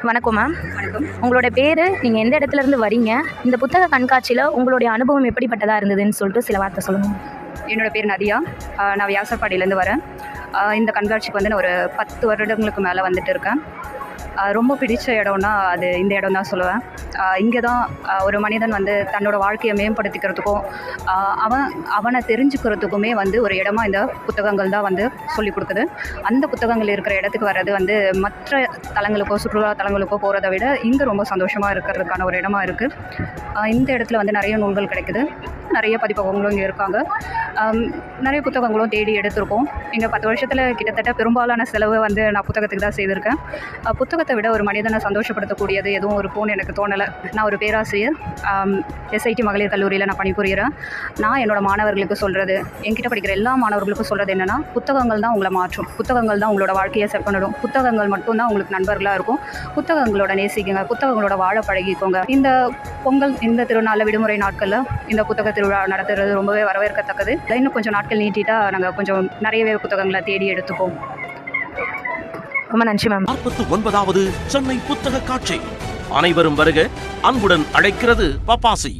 வணக்கம் மேம். வணக்கம். உங்களோட பேர், நீங்கள் எந்த இடத்துலேருந்து வரீங்க, இந்த புத்தக கண்காட்சியில் உங்களுடைய அனுபவம் எப்படிப்பட்டதாக இருந்ததுன்னு சொல்லிட்டு சில வார்த்தை சொல்லுங்கள். என்னோடய பேர் நதியா. நான் வியாசர்பாடியிலேருந்து வரேன். இந்த கண்காட்சிக்கு வந்து நான் ஒரு 10 வருடங்களுக்கு மேலே வந்துட்டு இருக்கேன். ரொம்ப பிடிச்ச இடம்னா அது இந்த இடம் தான் சொல்லுவேன். இங்கே தான் ஒரு மனிதன் வந்து தன்னோட வாழ்க்கையை மேம்படுத்திக்கிறதுக்கும் அவனை தெரிஞ்சுக்கிறதுக்குமே வந்து ஒரு இடமா இந்த புத்தகங்கள் தான் வந்து சொல்லிக் கொடுக்குது. அந்த புத்தகங்கள் இருக்கிற இடத்துக்கு வர்றது வந்து மற்ற தலங்களுக்கோ சுற்றுலா தலங்களுக்கோ போகிறத விட இங்கே ரொம்ப சந்தோஷமாக இருக்கிறதுக்கான ஒரு இடமா இருக்குது. இந்த இடத்துல வந்து நிறைய நூல்கள் கிடைக்குது, நிறைய பதிப்பகங்களும் இங்கே இருக்காங்க. நிறைய புத்தகங்களும் தேடி எடுத்திருக்கோம். இங்கே 10 வருஷத்தில் கிட்டத்தட்ட பெரும்பாலான செலவு வந்து நான் புத்தகத்துக்கு தான் செய்திருக்கேன். புத்தகத்தை விட ஒரு மனிதனை சந்தோஷப்படுத்தக்கூடியது எதுவும் இருக்கும்னு எனக்கு தோணலை. நான் ஒரு பேராசிரியர், எஸ்ஐடி மகளிர் கல்லூரியில் நான் பணிபுரிகிறேன். நான் என்னோடய மாணவர்களுக்கு சொல்கிறது, என்கிட்ட படிக்கிற எல்லா மாணவர்களுக்கும் சொல்கிறது என்னென்னா, புத்தகங்கள் தான் உங்களை மாற்றும், புத்தகங்கள் தான் உங்களோட வாழ்க்கையை செட் பண்ணிடும், புத்தகங்கள் மட்டும்தான் உங்களுக்கு நண்பர்களாக இருக்கும், புத்தகங்களோட நேசிக்குங்க, புத்தகங்களோட வாழ பழகிக்கோங்க. இந்த பொங்கல் இந்த திருநாளில் விடுமுறை நாட்களில் இந்த புத்தக திருவிழா நடத்துறது ரொம்பவே வரவேற்கத்தக்கது. இன்னும் கொஞ்சம் நாட்கள் நீட்டிட்டா நாங்கள் கொஞ்சம் நிறையவே புத்தகங்களை தேடி எடுத்துப்போம். ரொம்ப நன்றி மேம். 49வது சென்னை புத்தக காட்சி அனைவரும் வருக அன்புடன் அழைக்கிறது பப்பாசி.